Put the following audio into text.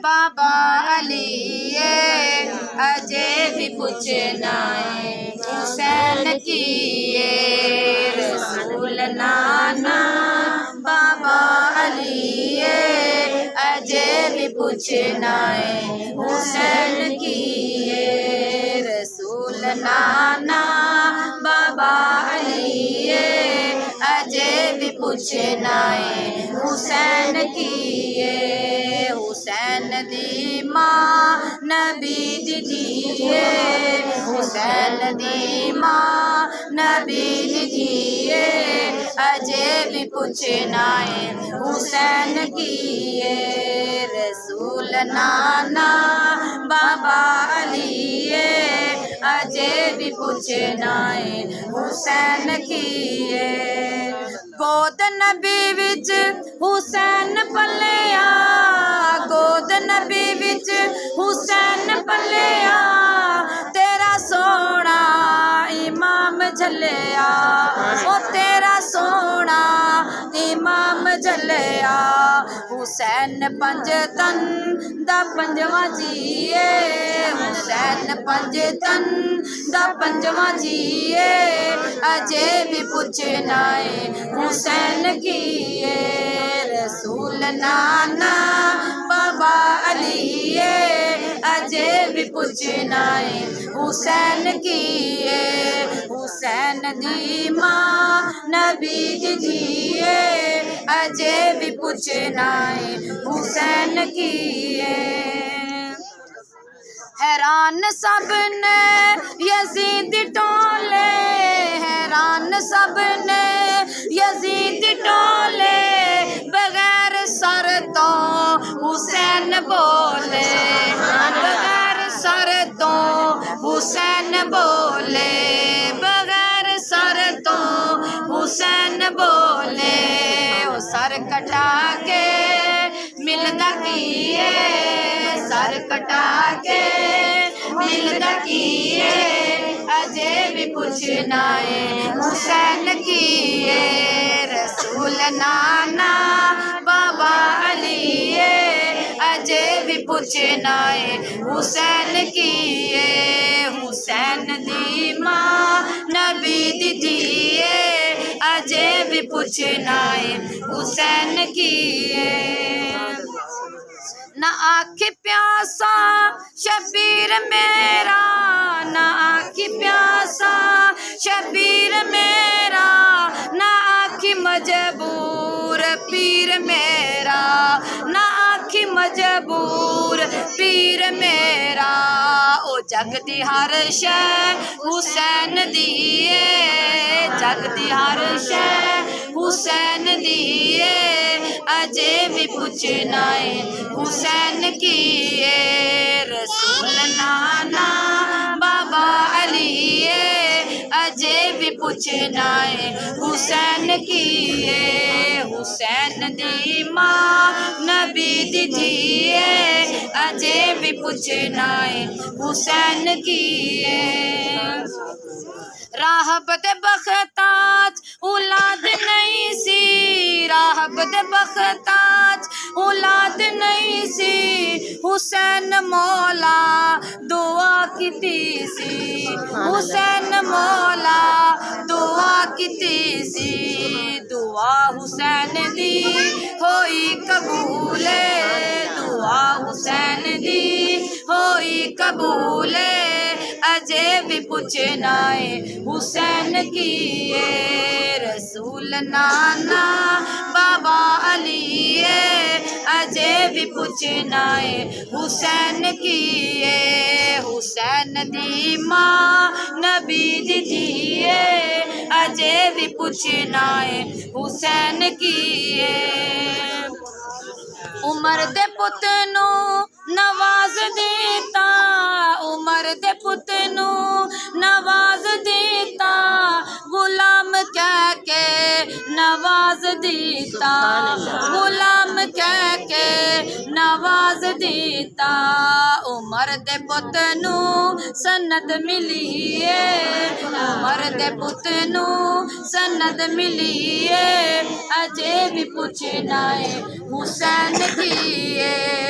बाबा अली अजे भी पूछना है हुसैन की रसूल नाना बाबा अली अजे भी पूछना है हुसैन की रसूल नाना बाबा अली अजे भी पूछना है हुसैन की हुसैन दी माँ नबी दी हुसैन दी माँ नबी दी अजे भी पूछना है हुसैन की रसूल नाना बाबा अली अजे भी पूछना है हुसैन की गोद नबी विच हुसैन पलिया गोद नबी विच हुसैन पलिया तेरा सोना इमाम झलिया ओ तेरा सोना इमाम झलिया हुसैन पंज तन दा पंजवा जीए हुसैन पंज तन दा पंजवा जीए अजे भी पूछना है हुसैन की रसूल नाना बाबा अली अजे भी पूछना है हुसैन की हुसैन दी माँ नबी दी अजे भी पूछना है हुसैन की हैरान सब ने यजीद टोले हैरान सब ने यजीद टोले बगैर सर तो हुसैन बोले बगैर सर तो हुसैन बोले बगैर सर तो हुसैन बोले वो सर कटा के मिलदा किए सर कटा के मिलदा किए अजे भी पूछना है हुसैन की रसूल नाना बाबा अली अजे भी पूछना है हुसैन की हुसैन दी माँ नबी दी अजे भी पूछना है हुसैन की ना आँखी प्यासा शबीर मेरा ना आँखी प्यासा शबीर मेरा ना आँखी मजबूर पीर मेरा ना आँखी मजबूर पीर मेरा ओ जगती हर शै हुसैन दिए जगती हर शै हुसैन दिए अजे भी पूछना है हुसैन की रसूल नाना बाबा अली अजे भी पूछना है हुसैन की हुसैन दी माँ नबी दी अजे भी पूछना है हुसैन की राहब दे बख्ताज औलाद नहीं सी राहब दे बख्ताज औलाद नहीं सी हुसैन मौला दुआ कीती सी हुसैन मौला दुआ कीती सी दुआ हुसैन दी होई कबूल दुआ हुसैन दी होई कबूल अजे भी पूछना है हुसैन की रसूल नाना बाबा अली अजे भी पूछना है हुसैन की हुसैन दी माँ नबी दी अजे भी पूछना है हुसैन की उमर दे पुत नू नवाज देता उमर दे पुत नू नवाज देता गुलाम कह के नवाज देता गुलाम कह के नवाज देता उमर दे पुत नू सनद मिली है उमर दे पुत नू सनद मिली है अजे भी पूछना है हुसैन की